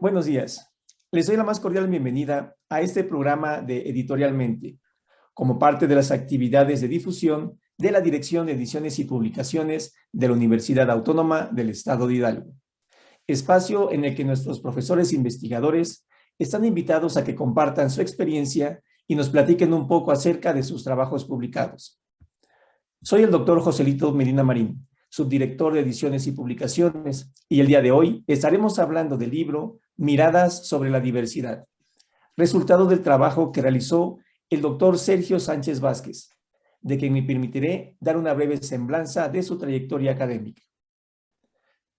Buenos días. Les doy la más cordial bienvenida a este programa de Editorialmente, como parte de las actividades de difusión de la Dirección de Ediciones y Publicaciones de la Universidad Autónoma del Estado de Hidalgo. Espacio en el que nuestros profesores e investigadores están invitados a que compartan su experiencia y nos platiquen un poco acerca de sus trabajos publicados. Soy el doctor Joselito Medina Marín, subdirector de Ediciones y Publicaciones, y el día de hoy estaremos hablando del libro Miradas sobre la diversidad, resultado del trabajo que realizó el doctor Sergio Sánchez Vázquez, de quien me permitiré dar una breve semblanza de su trayectoria académica.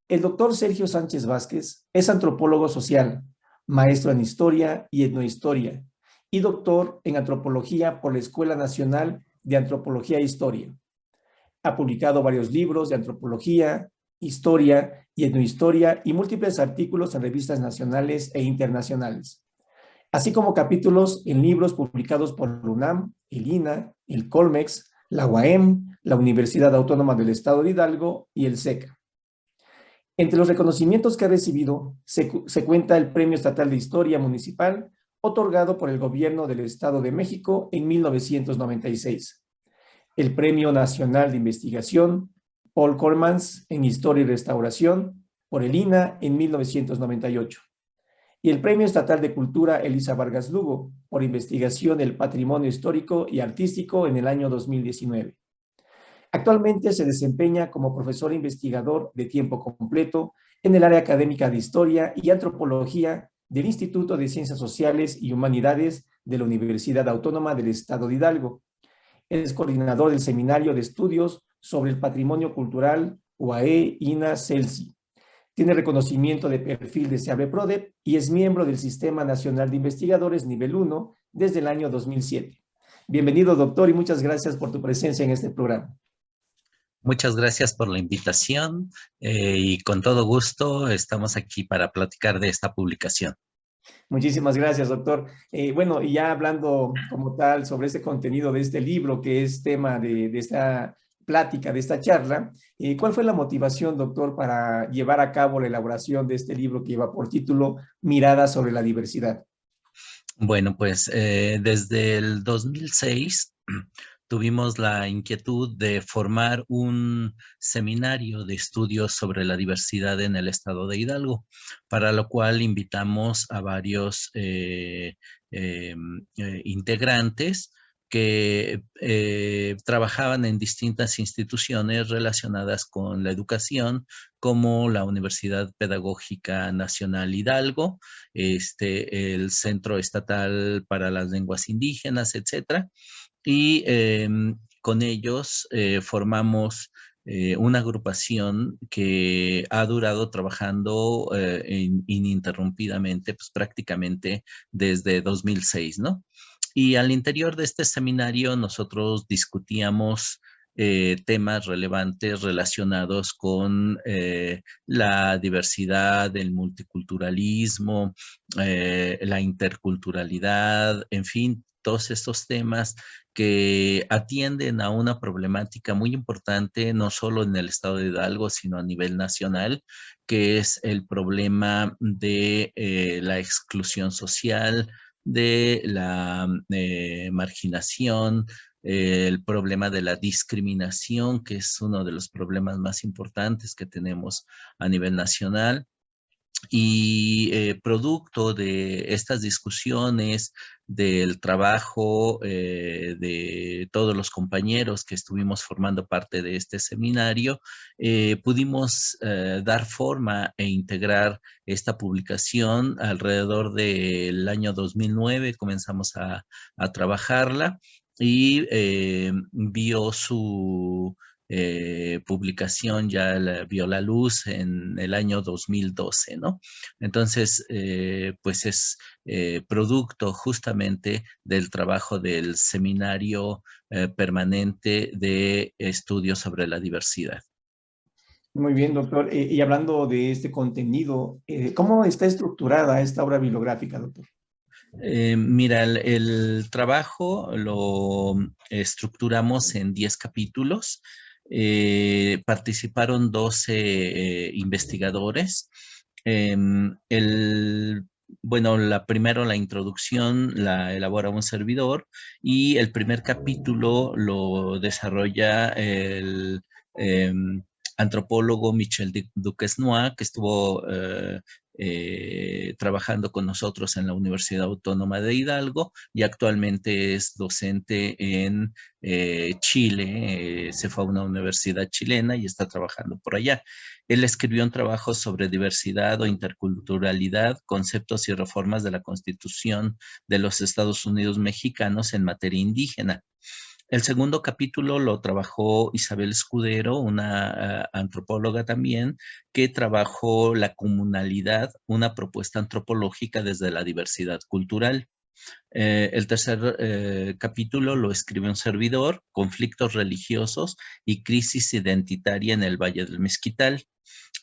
El doctor Sergio Sánchez Vázquez es antropólogo social, maestro en historia y etnohistoria, y doctor en antropología por la Escuela Nacional de Antropología e Historia. Ha publicado varios libros de antropología, historia y etnohistoria y múltiples artículos en revistas nacionales e internacionales, así como capítulos en libros publicados por la UNAM, el INA, el Colmex, la UAM, la Universidad Autónoma del Estado de Hidalgo y el SECA. Entre los reconocimientos que ha recibido se cuenta el Premio Estatal de Historia Municipal, otorgado por el Gobierno del Estado de México en 1996. El Premio Nacional de Investigación Paul Cormans en Historia y Restauración por el INA en 1998. Y el Premio Estatal de Cultura Elisa Vargas Lugo por investigación del patrimonio histórico y artístico en el año 2019. Actualmente se desempeña como profesor investigador de tiempo completo en el área académica de Historia y Antropología del Instituto de Ciencias Sociales y Humanidades de la Universidad Autónoma del Estado de Hidalgo. Es coordinador del Seminario de Estudios sobre el Patrimonio Cultural UAE INA CELSI. Tiene reconocimiento de perfil de SEABRE-PRODEP y es miembro del Sistema Nacional de Investigadores Nivel 1 desde el año 2007. Bienvenido, doctor, y muchas gracias por tu presencia en este programa. Muchas gracias por la invitación y con todo gusto estamos aquí para platicar de esta publicación. Muchísimas gracias, doctor. Bueno, y ya hablando como tal sobre este contenido de este libro que es tema de esta plática, de esta charla, ¿cuál fue la motivación, doctor, para llevar a cabo la elaboración de este libro que lleva por título Miradas sobre la diversidad? Bueno, pues desde el 2006 tuvimos la inquietud de formar un seminario de estudios sobre la diversidad en el estado de Hidalgo, para lo cual invitamos a varios integrantes que trabajaban en distintas instituciones relacionadas con la educación, como la Universidad Pedagógica Nacional Hidalgo, el Centro Estatal para las Lenguas Indígenas, etcétera. Y con ellos formamos una agrupación que ha durado trabajando ininterrumpidamente, pues prácticamente desde 2006, ¿no? Y al interior de este seminario nosotros discutíamos temas relevantes relacionados con la diversidad, el multiculturalismo, la interculturalidad, en fin, todos estos temas que atienden a una problemática muy importante, no solo en el estado de Hidalgo, sino a nivel nacional, que es el problema de la exclusión social, de la marginación, el problema de la discriminación, que es uno de los problemas más importantes que tenemos a nivel nacional. Y producto de estas discusiones, del trabajo de todos los compañeros que estuvimos formando parte de este seminario, pudimos dar forma e integrar esta publicación alrededor del año 2009. Comenzamos a trabajarla y vio su publicación, ya vio la luz en el año 2012, ¿no? Entonces, pues es producto justamente del trabajo del seminario permanente de estudios sobre la diversidad. Muy bien, doctor. Y hablando de este contenido, ¿cómo está estructurada esta obra bibliográfica, doctor? Mira, el trabajo lo estructuramos en 10 capítulos. Participaron 12 investigadores. El bueno, primero la introducción la elabora un servidor y el primer capítulo lo desarrolla el antropólogo Michel Duquesnoy, que estuvo trabajando con nosotros en la Universidad Autónoma de Hidalgo y actualmente es docente en Chile. Se fue a una universidad chilena y está trabajando por allá. Él escribió un trabajo sobre diversidad o interculturalidad, conceptos y reformas de la Constitución de los Estados Unidos mexicanos en materia indígena. El segundo capítulo lo trabajó Isabel Escudero, una antropóloga también, que trabajó la comunalidad, una propuesta antropológica desde la diversidad cultural. El tercer capítulo lo escribe un servidor, conflictos religiosos y crisis identitaria en el Valle del Mezquital.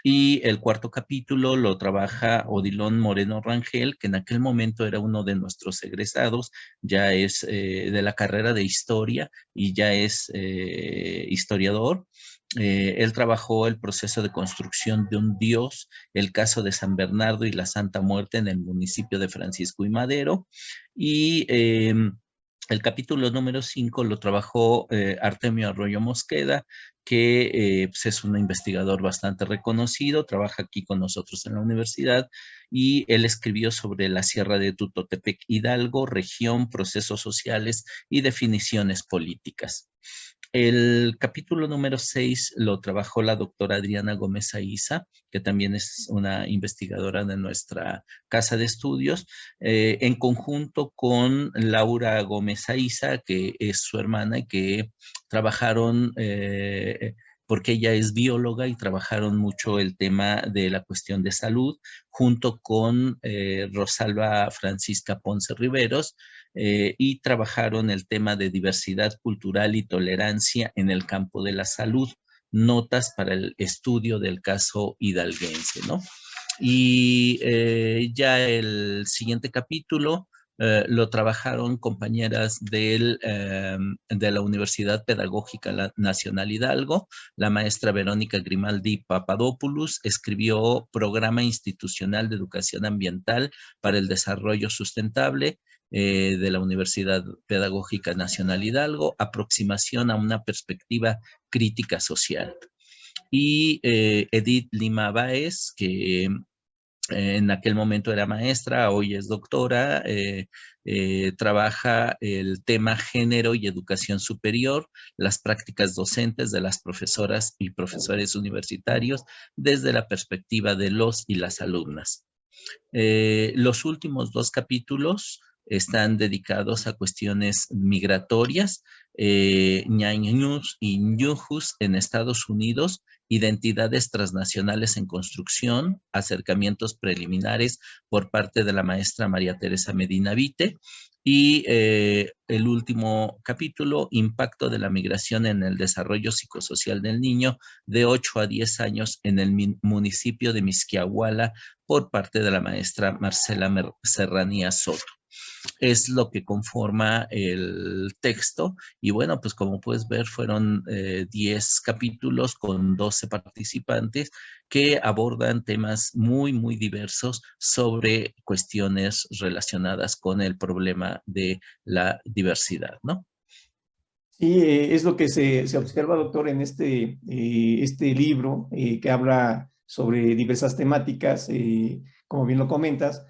Y el cuarto capítulo lo trabaja Odilon Moreno Rangel, que en aquel momento era uno de nuestros egresados, ya es de la carrera de historia y ya es historiador. Él trabajó el proceso de construcción de un dios, el caso de San Bernardo y la Santa Muerte en el municipio de Francisco y Madero. Y el capítulo número 5 lo trabajó Artemio Arroyo Mosqueda, que pues es un investigador bastante reconocido, trabaja aquí con nosotros en la universidad, y él escribió sobre la Sierra de Tutotepec Hidalgo, región, procesos sociales y definiciones políticas. El capítulo número 6 lo trabajó la doctora Adriana Gómez Aiza, que también es una investigadora de nuestra casa de estudios, en conjunto con Laura Gómez Aiza, que es su hermana y que trabajaron, porque ella es bióloga y trabajaron mucho el tema de la cuestión de salud, junto con Rosalba Francisca Ponce Riveros, y trabajaron el tema de diversidad cultural y tolerancia en el campo de la salud, notas para el estudio del caso hidalguense, ¿no? Y ya el siguiente capítulo lo trabajaron compañeras de la Universidad Pedagógica Nacional Hidalgo. La maestra Verónica Grimaldi Papadopoulos escribió Programa Institucional de Educación Ambiental para el Desarrollo Sustentable de la Universidad Pedagógica Nacional Hidalgo, aproximación a una perspectiva crítica social. Y Edith Lima Báez, que en aquel momento era maestra, hoy es doctora, trabaja el tema género y educación superior, las prácticas docentes de las profesoras y profesores universitarios desde la perspectiva de los y las alumnas. Los últimos dos capítulos están dedicados a cuestiones migratorias, ñañús y ñujus en Estados Unidos, identidades transnacionales en construcción, acercamientos preliminares por parte de la maestra María Teresa Medina Vite, y el último capítulo, impacto de la migración en el desarrollo psicosocial del niño de 8 a 10 años en el municipio de Misquiahuala, por parte de la maestra Marcela Serranía Soto. Es lo que conforma el texto y bueno, pues como puedes ver fueron 10 capítulos con 12 participantes que abordan temas muy, muy diversos sobre cuestiones relacionadas con el problema de la diversidad, ¿no? Sí, es lo que se observa, doctor, en este libro que habla sobre diversas temáticas, como bien lo comentas.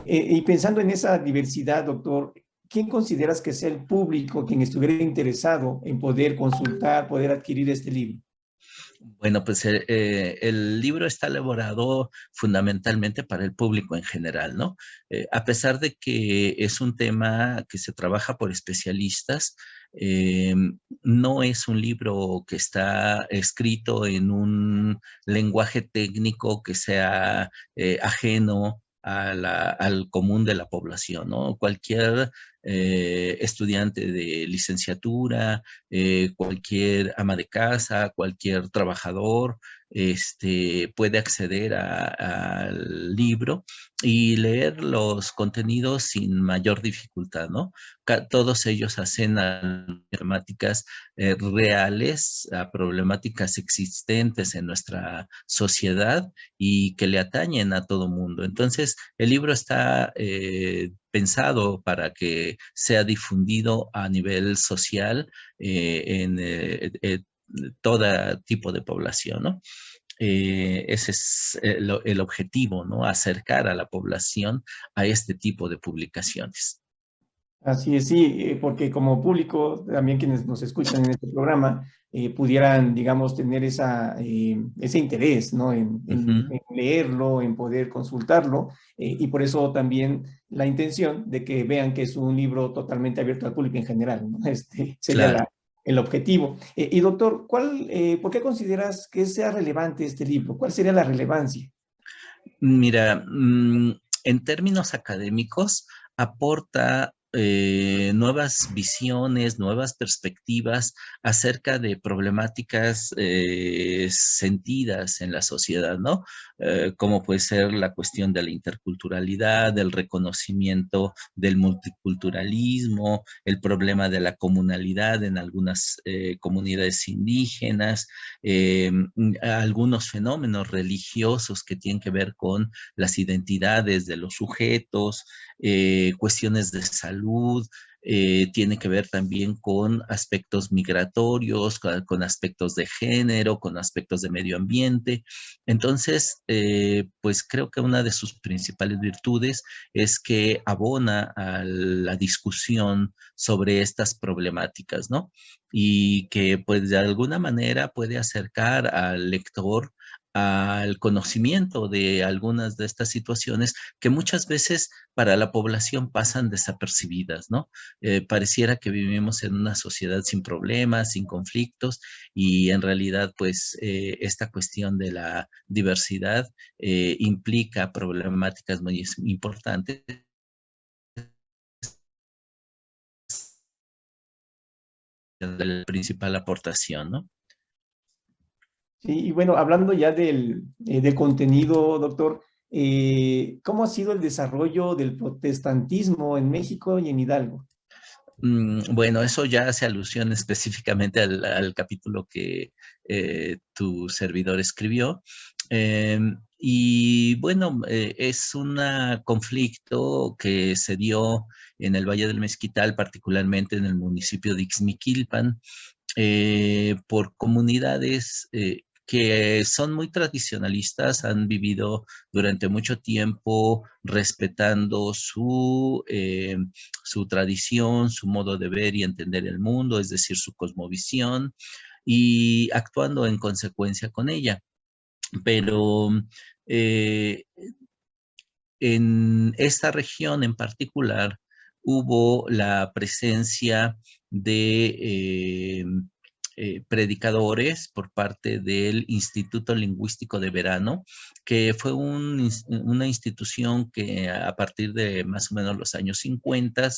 Y pensando en esa diversidad, doctor, ¿quién consideras que sea el público quien estuviera interesado en poder consultar, poder adquirir este libro? Bueno, pues el libro está elaborado fundamentalmente para el público en general, ¿no? A pesar de que es un tema que se trabaja por especialistas, eh, no es un libro que está escrito en un lenguaje técnico que sea ajeno al común de la población, ¿no? Cualquier estudiante de licenciatura, cualquier ama de casa, cualquier trabajador, puede acceder al libro y leer los contenidos sin mayor dificultad, ¿no? Todos ellos hacen temáticas reales a problemáticas existentes en nuestra sociedad y que le atañen a todo mundo. Entonces, el libro está pensado para que sea difundido a nivel social en todo tipo de población, ¿no? Ese es el objetivo, ¿no? Acercar a la población a este tipo de publicaciones. Así es, sí, porque como público, también quienes nos escuchan en este programa, pudieran, digamos, tener ese interés, ¿no? Ujú. En leerlo, en poder consultarlo, y por eso también la intención de que vean que es un libro totalmente abierto al público en general, ¿no? Sería Claro. el objetivo. Y doctor, ¿por qué consideras que sea relevante este libro? ¿Cuál sería la relevancia? Mira, en términos académicos, aporta nuevas visiones, nuevas perspectivas acerca de problemáticas sentidas en la sociedad, ¿no? Como puede ser la cuestión de la interculturalidad, del reconocimiento del multiculturalismo, el problema de la comunalidad en algunas comunidades indígenas, algunos fenómenos religiosos que tienen que ver con las identidades de los sujetos, cuestiones de salud, tiene que ver también con aspectos migratorios, con aspectos de género, con aspectos de medio ambiente. Entonces, pues creo que una de sus principales virtudes es que abona a la discusión sobre estas problemáticas, ¿no? Y que pues de alguna manera puede acercar al lector al conocimiento de algunas de estas situaciones que muchas veces para la población pasan desapercibidas, ¿no? Pareciera que vivimos en una sociedad sin problemas, sin conflictos, y en realidad, pues, esta cuestión de la diversidad implica problemáticas muy importantes. La principal aportación, ¿no? Sí, y bueno, hablando ya del contenido, doctor, ¿cómo ha sido el desarrollo del protestantismo en México y en Hidalgo? Bueno, eso ya hace alusión específicamente al capítulo que tu servidor escribió. Y bueno, es un conflicto que se dio en el Valle del Mezquital, particularmente en el municipio de Ixmiquilpan, por comunidades que son muy tradicionalistas, han vivido durante mucho tiempo respetando su tradición, su modo de ver y entender el mundo, es decir, su cosmovisión, y actuando en consecuencia con ella. Pero eh, en esta región en particular hubo la presencia de predicadores por parte del Instituto Lingüístico de Verano, que fue una institución que a partir de más o menos los años 50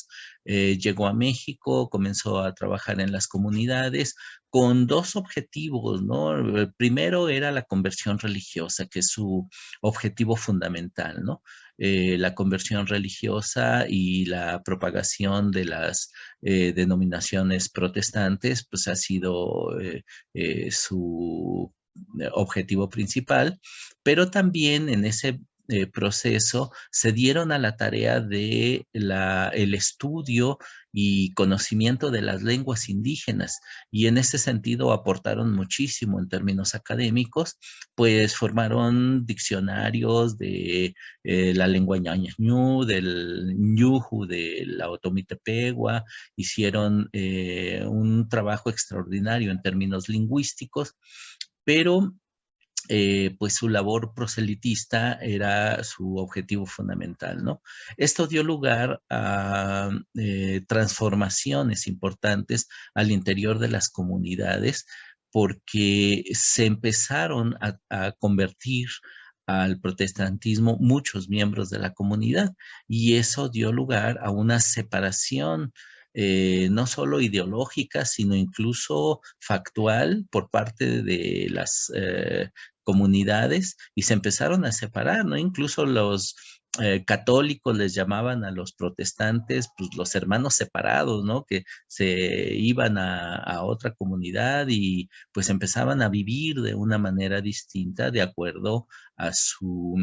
llegó a México, comenzó a trabajar en las comunidades con dos objetivos, ¿no? El primero era la conversión religiosa, que es su objetivo fundamental, ¿no? La conversión religiosa y la propagación de las denominaciones protestantes, pues ha sido su objetivo principal, pero también en ese proceso se dieron a la tarea de el estudio y conocimiento de las lenguas indígenas y en ese sentido aportaron muchísimo en términos académicos, pues formaron diccionarios de la lengua ñañú, del ñuju, de la otomitepegua, hicieron un trabajo extraordinario en términos lingüísticos, pero pues su labor proselitista era su objetivo fundamental, ¿no? Esto dio lugar a transformaciones importantes al interior de las comunidades porque se empezaron a convertir al protestantismo muchos miembros de la comunidad y eso dio lugar a una separación no solo ideológica, sino incluso factual por parte de las comunidades, y se empezaron a separar, ¿no? Incluso los católicos les llamaban a los protestantes, pues los hermanos separados, ¿no? Que se iban a otra comunidad y pues empezaban a vivir de una manera distinta de acuerdo a su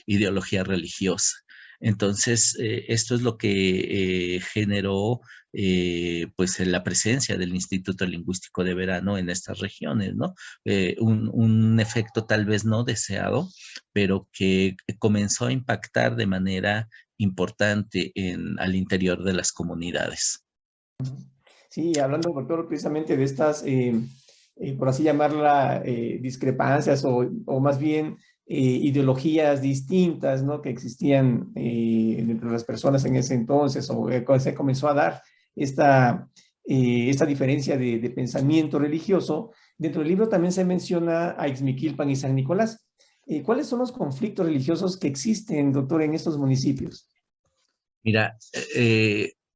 ideología religiosa. Entonces, esto es lo que generó pues la presencia del Instituto Lingüístico de Verano en estas regiones, ¿no? Un efecto tal vez no deseado, pero que comenzó a impactar de manera importante al interior de las comunidades. Sí, hablando, doctor, precisamente de estas, por así llamarla, discrepancias o más bien ideologías distintas, ¿no? Que existían entre las personas en ese entonces, o cuando se comenzó a dar esta diferencia de pensamiento religioso. Dentro del libro también se menciona a Ixmiquilpan y San Nicolás. ¿Cuáles son los conflictos religiosos que existen, doctor, en estos municipios? Mira,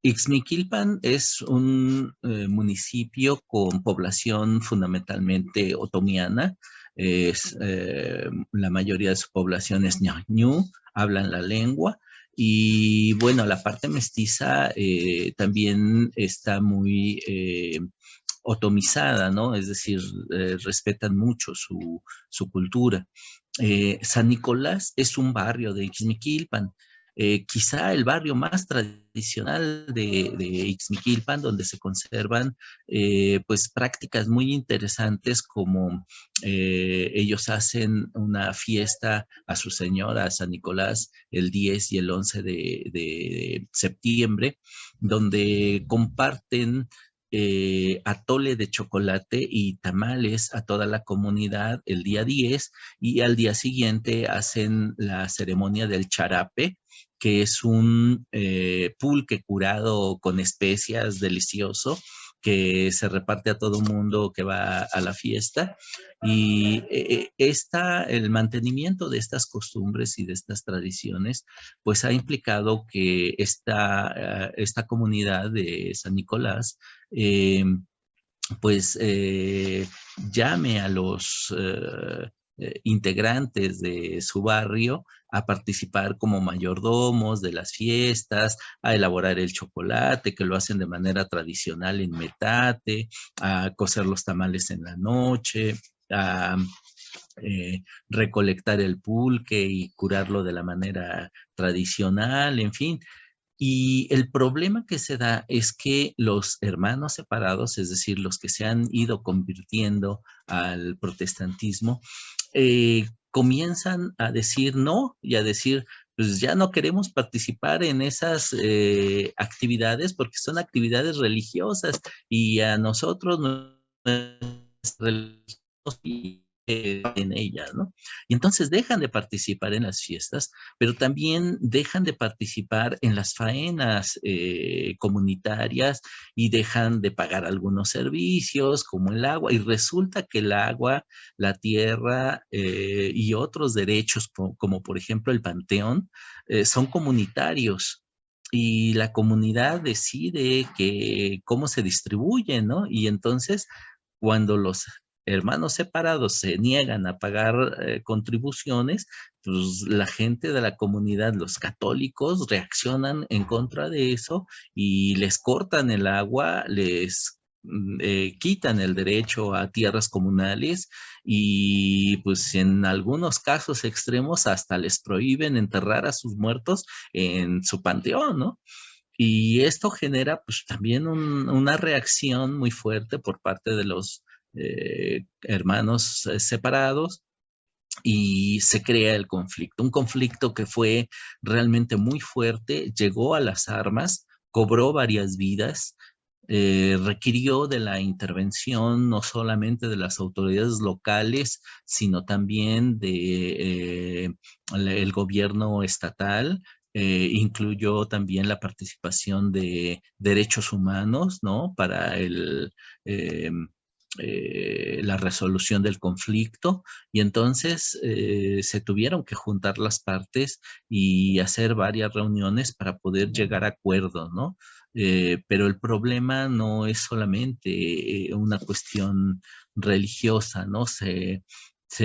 Ixmiquilpan es un municipio con población fundamentalmente otomiana. La mayoría de su población es ñañú, hablan la lengua. Y bueno, la parte mestiza también está muy otomizada, ¿no? Es decir, respetan mucho su cultura. San Nicolás es un barrio de Ixmiquilpan, quizá el barrio más tradicional de Ixmiquilpan, donde se conservan pues prácticas muy interesantes, como ellos hacen una fiesta a su señora, a San Nicolás, el 10 y el 11 de septiembre, donde comparten atole de chocolate y tamales a toda la comunidad el día 10, y al día siguiente hacen la ceremonia del charape, que es un pulque curado con especias delicioso, que se reparte a todo mundo que va a la fiesta. Y el mantenimiento de estas costumbres y de estas tradiciones, pues ha implicado que esta comunidad de San Nicolás, pues llame a los integrantes de su barrio a participar como mayordomos de las fiestas, a elaborar el chocolate, que lo hacen de manera tradicional en metate, a cocer los tamales en la noche, a recolectar el pulque y curarlo de la manera tradicional, en fin. Y el problema que se da es que los hermanos separados, es decir, los que se han ido convirtiendo al protestantismo, comienzan a decir no y a decir, pues ya no queremos participar en esas actividades porque son actividades religiosas, y a nosotros no en ellas, ¿no? Y entonces dejan de participar en las fiestas, pero también dejan de participar en las faenas comunitarias, y dejan de pagar algunos servicios como el agua, y resulta que el agua, la tierra y otros derechos como por ejemplo el panteón son comunitarios. Y la comunidad decide cómo se distribuye, ¿no? Y entonces, cuando los hermanos separados se niegan a pagar contribuciones, pues la gente de la comunidad, los católicos, reaccionan en contra de eso y les cortan el agua, les quitan el derecho a tierras comunales, y pues en algunos casos extremos hasta les prohíben enterrar a sus muertos en su panteón, ¿no? Y esto genera pues también una reacción muy fuerte por parte de los hermanos separados, y se crea el conflicto. Un conflicto que fue realmente muy fuerte, llegó a las armas, cobró varias vidas, requirió de la intervención no solamente de las autoridades locales, sino también de el gobierno estatal. Incluyó también la participación de derechos humanos, ¿no? Para la resolución del conflicto y entonces se tuvieron que juntar las partes y hacer varias reuniones para poder llegar a acuerdos, ¿no? Pero el problema no es solamente una cuestión religiosa, ¿no? Se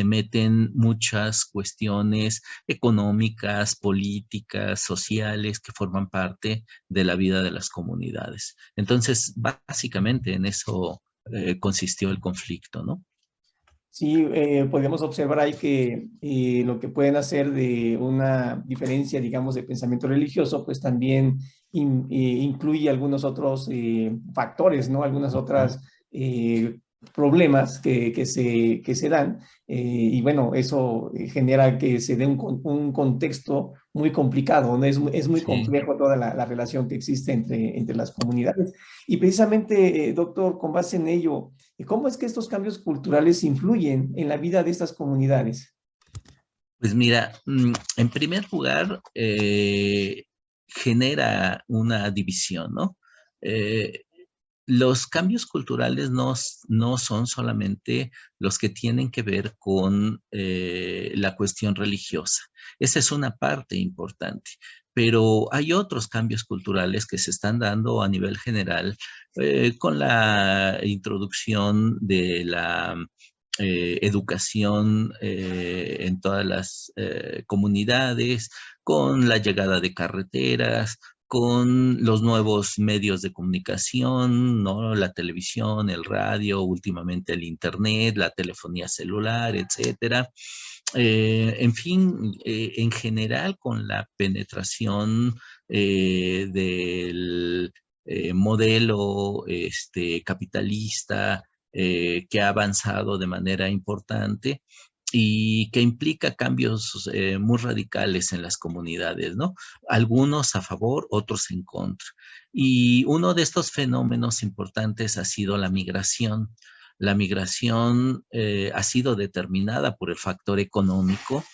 meten muchas cuestiones económicas, políticas, sociales que forman parte de la vida de las comunidades. Entonces, básicamente en eso consistió el conflicto, ¿no? Sí, podemos observar ahí que lo que pueden hacer de una diferencia, digamos, de pensamiento religioso, pues también incluye algunos otros factores, ¿no? Algunas otras problemas que se dan. Y bueno, eso genera que se dé un contexto muy complicado, ¿no? Es muy Sí. complejo toda la relación que existe entre las comunidades. Y precisamente, doctor, con base en ello, ¿y cómo es que estos cambios culturales influyen en la vida de estas comunidades? Pues mira, en primer lugar, genera una división, ¿no? Eh, los cambios culturales no son solamente los que tienen que ver con la cuestión religiosa. Esa es una parte importante, pero hay otros cambios culturales que se están dando a nivel general con la introducción de la educación en todas las comunidades, con la llegada de carreteras, con los nuevos medios de comunicación, ¿no? La televisión, el radio, últimamente el internet, la telefonía celular, etcétera. En fin, en general con la penetración del modelo capitalista que ha avanzado de manera importante y que implica cambios muy radicales en las comunidades, ¿no? Algunos a favor, otros en contra. Y uno de estos fenómenos importantes ha sido la migración. La migración ha sido determinada por el factor económico,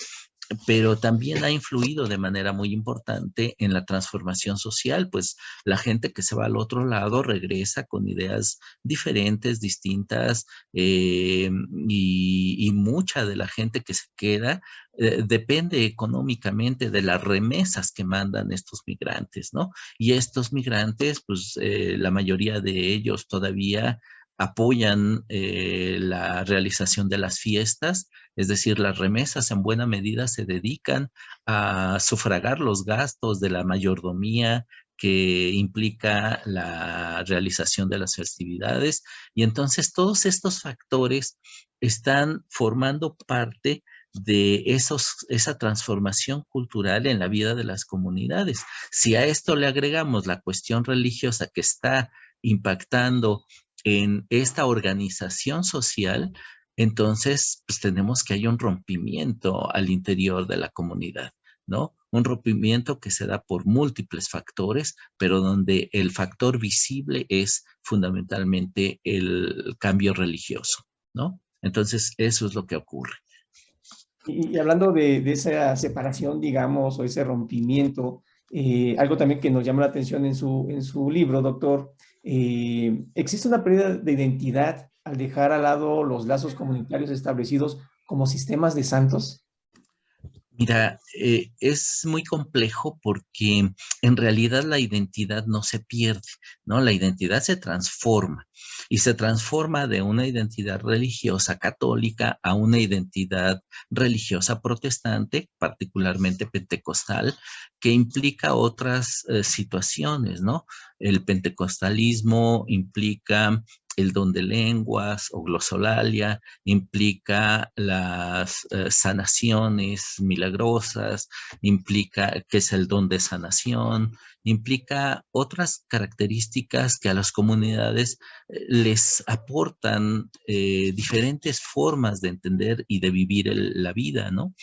pero también ha influido de manera muy importante en la transformación social, pues la gente que se va al otro lado regresa con ideas diferentes, distintas, y mucha de la gente que se queda depende económicamente de las remesas que mandan estos migrantes, ¿no? Y estos migrantes, pues la mayoría de ellos todavía apoyan la realización de las fiestas, es decir, las remesas en buena medida se dedican a sufragar los gastos de la mayordomía que implica la realización de las festividades. Y entonces todos estos factores están formando parte de esa transformación cultural en la vida de las comunidades. Si a esto le agregamos la cuestión religiosa que está impactando en esta organización social, entonces pues tenemos que hay un rompimiento al interior de la comunidad, ¿no? Un rompimiento que se da por múltiples factores, pero donde el factor visible es fundamentalmente el cambio religioso, ¿no? Entonces, eso es lo que ocurre. Y hablando de esa separación, digamos, o ese rompimiento, algo también que nos llama la atención en su libro, doctor, ¿existe una pérdida de identidad al dejar al lado los lazos comunitarios establecidos como sistemas de santos? Mira, es muy complejo porque en realidad la identidad no se pierde, ¿no? La identidad se transforma y se transforma de una identidad religiosa católica a una identidad religiosa protestante, particularmente pentecostal, que implica otras situaciones, ¿no? El pentecostalismo implica el don de lenguas o glosolalia, implica las sanaciones milagrosas, implica que es el don de sanación, implica otras características que a las comunidades les aportan diferentes formas de entender y de vivir la vida, ¿no?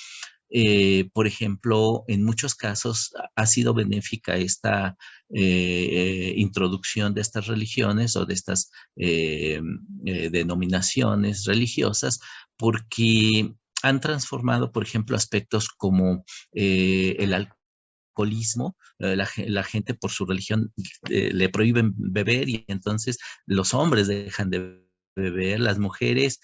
Por ejemplo, en muchos casos ha sido benéfica esta introducción de estas religiones o de estas denominaciones religiosas porque han transformado, por ejemplo, aspectos como el alcoholismo. La gente por su religión le prohíben beber y entonces los hombres dejan de ver, las mujeres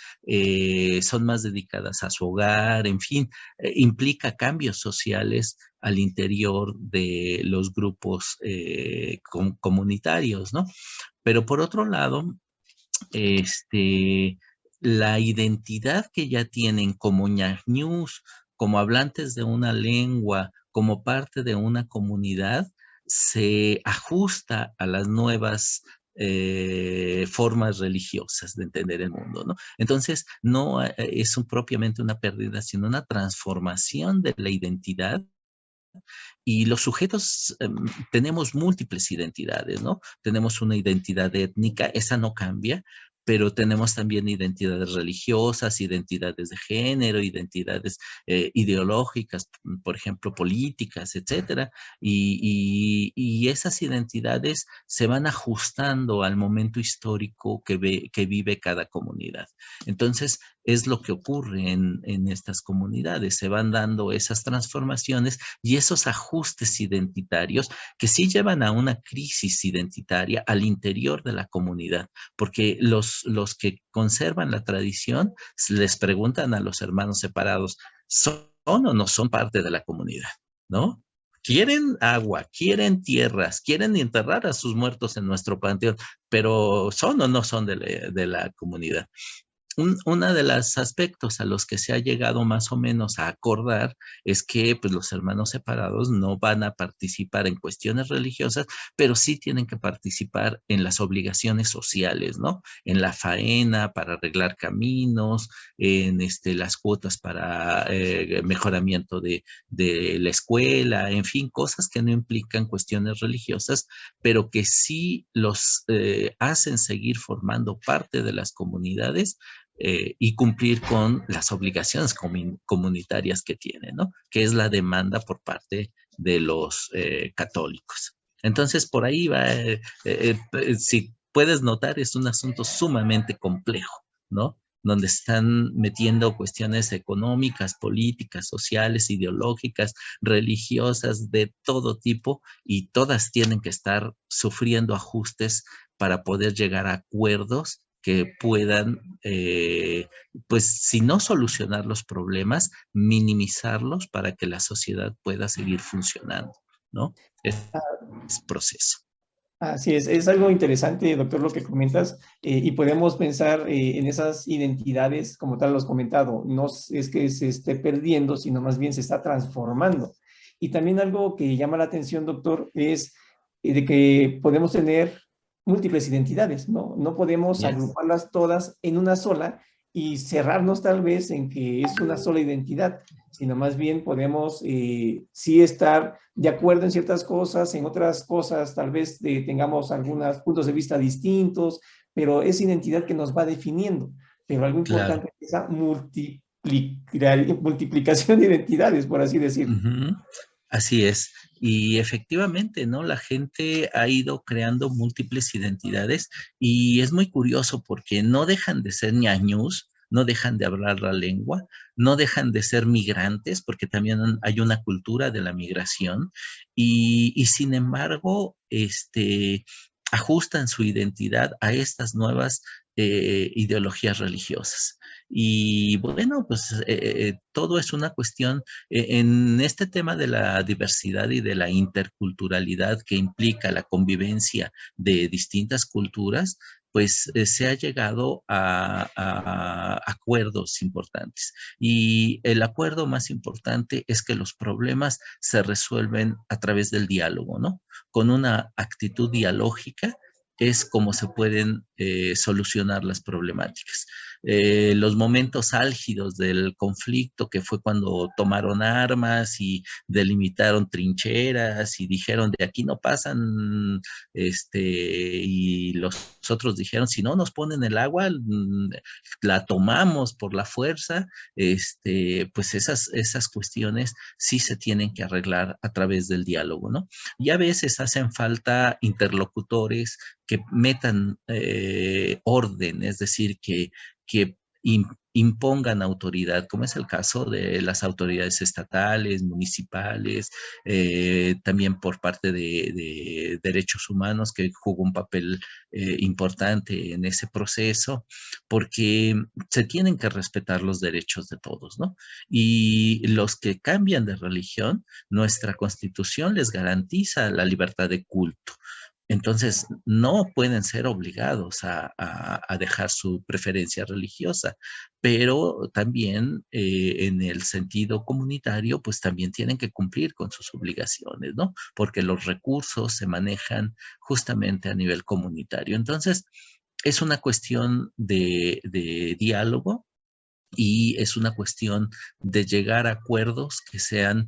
son más dedicadas a su hogar, en fin, implica cambios sociales al interior de los grupos comunitarios, ¿no? Pero por otro lado, este, la identidad que ya tienen como ñañús, como hablantes de una lengua, como parte de una comunidad, se ajusta a las nuevas formas religiosas de entender el mundo, ¿no? Entonces, no es propiamente una pérdida, sino una transformación de la identidad y los sujetos tenemos múltiples identidades, ¿no? Tenemos una identidad étnica, esa no cambia, pero tenemos también identidades religiosas, identidades de género, identidades ideológicas, por ejemplo, políticas, etcétera. Y esas identidades se van ajustando al momento histórico que vive cada comunidad. Entonces, es lo que ocurre en estas comunidades. Se van dando esas transformaciones y esos ajustes identitarios que sí llevan a una crisis identitaria al interior de la comunidad, porque los que conservan la tradición les preguntan a los hermanos separados, ¿son o no son parte de la comunidad? ¿No? Quieren agua, quieren tierras, quieren enterrar a sus muertos en nuestro panteón, pero ¿son o no son de la comunidad? Una de los aspectos a los que se ha llegado más o menos a acordar es que pues, los hermanos separados no van a participar en cuestiones religiosas, pero sí tienen que participar en las obligaciones sociales, ¿no? En la faena para arreglar caminos, en las cuotas para mejoramiento de la escuela, en fin, cosas que no implican cuestiones religiosas, pero que sí los hacen seguir formando parte de las comunidades y cumplir con las obligaciones comunitarias que tiene, ¿no? Que es la demanda por parte de los católicos. Entonces, por ahí va, si puedes notar, es un asunto sumamente complejo, ¿no? Donde están metiendo cuestiones económicas, políticas, sociales, ideológicas, religiosas, de todo tipo, y todas tienen que estar sufriendo ajustes para poder llegar a acuerdos que puedan, pues, si no solucionar los problemas, minimizarlos para que la sociedad pueda seguir funcionando, ¿no? Es proceso. Así es algo interesante, doctor, lo que comentas, y podemos pensar en esas identidades, como tal lo has comentado, no es que se esté perdiendo, sino más bien se está transformando. Y también algo que llama la atención, doctor, es de que podemos tener múltiples identidades, ¿no? No podemos Yes. agruparlas todas en una sola y cerrarnos tal vez en que es una sola identidad, sino más bien podemos sí estar de acuerdo en ciertas cosas, en otras cosas tal vez tengamos algunos puntos de vista distintos, pero es identidad que nos va definiendo. Pero algo Claro. importante es esa multiplicación de identidades, por así decirlo. Ujú. Así es. Y efectivamente, ¿no? La gente ha ido creando múltiples identidades y es muy curioso porque no dejan de ser ñañús, no dejan de hablar la lengua, no dejan de ser migrantes porque también hay una cultura de la migración y sin embargo, ajustan su identidad a estas nuevas ideologías religiosas. Y bueno, pues todo es una cuestión en este tema de la diversidad y de la interculturalidad que implica la convivencia de distintas culturas, pues se ha llegado a acuerdos importantes. Y el acuerdo más importante es que los problemas se resuelven a través del diálogo, ¿no? Con una actitud dialógica es como se pueden solucionar las problemáticas. Los momentos álgidos del conflicto, que fue cuando tomaron armas y delimitaron trincheras y dijeron de aquí no pasan, y los otros dijeron si no nos ponen el agua, la tomamos por la fuerza, pues esas cuestiones sí se tienen que arreglar a través del diálogo, ¿no? Y a veces hacen falta interlocutores que metan orden, es decir, que impongan autoridad, como es el caso de las autoridades estatales, municipales, también por parte de derechos humanos, que jugó un papel importante en ese proceso, porque se tienen que respetar los derechos de todos, ¿no? Y los que cambian de religión, nuestra Constitución les garantiza la libertad de culto. Entonces, no pueden ser obligados a dejar su preferencia religiosa, pero también en el sentido comunitario, pues también tienen que cumplir con sus obligaciones, ¿no? Porque los recursos se manejan justamente a nivel comunitario. Entonces, es una cuestión de diálogo y es una cuestión de llegar a acuerdos que sean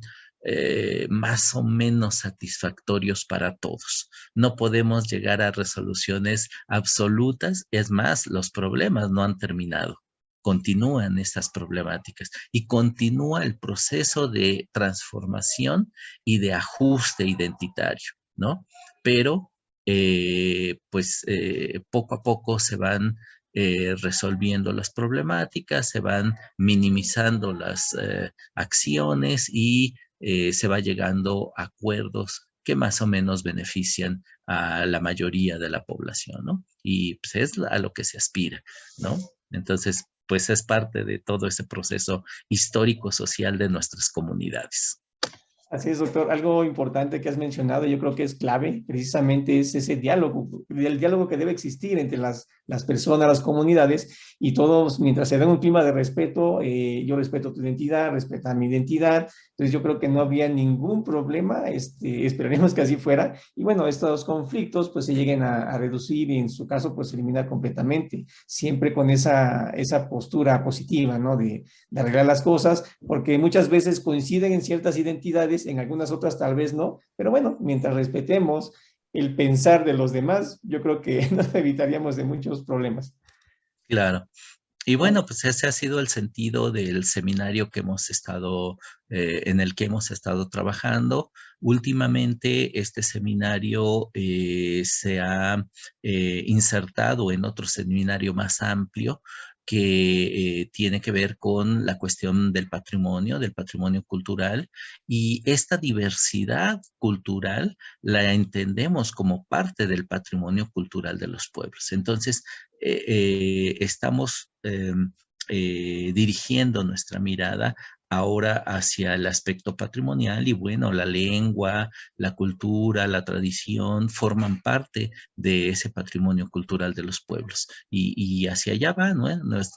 más o menos satisfactorios para todos. No podemos llegar a resoluciones absolutas. Es más, los problemas no han terminado. Continúan estas problemáticas y continúa el proceso de transformación y de ajuste identitario, ¿no? Pero, poco a poco se van resolviendo las problemáticas, se van minimizando las acciones y se va llegando a acuerdos que más o menos benefician a la mayoría de la población, ¿no? Y pues es a lo que se aspira, ¿no? Entonces, pues es parte de todo ese proceso histórico-social de nuestras comunidades. Así es, doctor. Algo importante que has mencionado, yo creo que es clave, precisamente es ese diálogo, el diálogo que debe existir entre las personas, las comunidades, y todos, mientras se den un clima de respeto, yo respeto tu identidad, respeta mi identidad, entonces yo creo que no había ningún problema, esperaremos que así fuera, y bueno, estos conflictos pues se lleguen a reducir y en su caso pues eliminar completamente, siempre con esa postura positiva, ¿no? De arreglar las cosas, porque muchas veces coinciden en ciertas identidades, en algunas otras tal vez no, pero bueno, mientras respetemos el pensar de los demás, yo creo que nos evitaríamos de muchos problemas. Claro. Y ¿No? bueno, pues ese ha sido el sentido del seminario que hemos estado, en el que hemos estado trabajando. Últimamente, este seminario se ha insertado en otro seminario más amplio que tiene que ver con la cuestión del patrimonio cultural, y esta diversidad cultural la entendemos como parte del patrimonio cultural de los pueblos. Entonces, estamos dirigiendo nuestra mirada ahora hacia el aspecto patrimonial y bueno, la lengua, la cultura, la tradición forman parte de ese patrimonio cultural de los pueblos y hacia allá va, ¿no?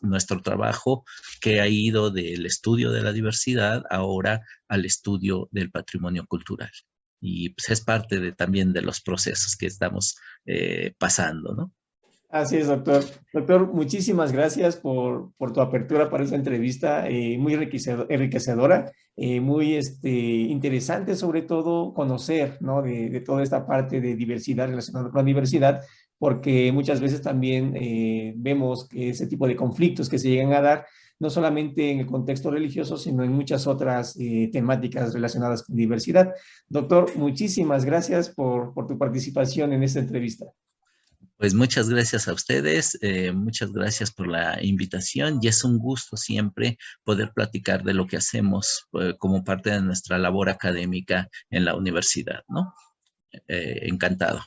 Nuestro trabajo, que ha ido del estudio de la diversidad ahora al estudio del patrimonio cultural. Y pues es parte también de los procesos que estamos pasando, ¿no? Así es, doctor. Doctor, muchísimas gracias por tu apertura para esta entrevista, muy enriquecedora, muy interesante sobre todo conocer, ¿no? De toda esta parte de diversidad relacionada con la diversidad, porque muchas veces también vemos que ese tipo de conflictos que se llegan a dar, no solamente en el contexto religioso, sino en muchas otras temáticas relacionadas con diversidad. Doctor, muchísimas gracias por tu participación en esta entrevista. Pues muchas gracias a ustedes, muchas gracias por la invitación y es un gusto siempre poder platicar de lo que hacemos como parte de nuestra labor académica en la universidad, ¿no? Encantado.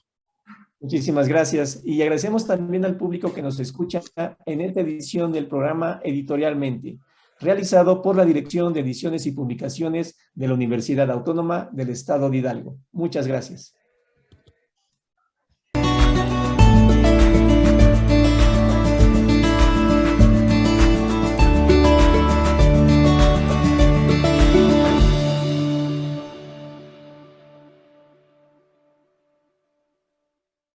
Muchísimas gracias. Y agradecemos también al público que nos escucha en esta edición del programa Editorialmente, realizado por la Dirección de Ediciones y Publicaciones de la Universidad Autónoma del Estado de Hidalgo. Muchas gracias.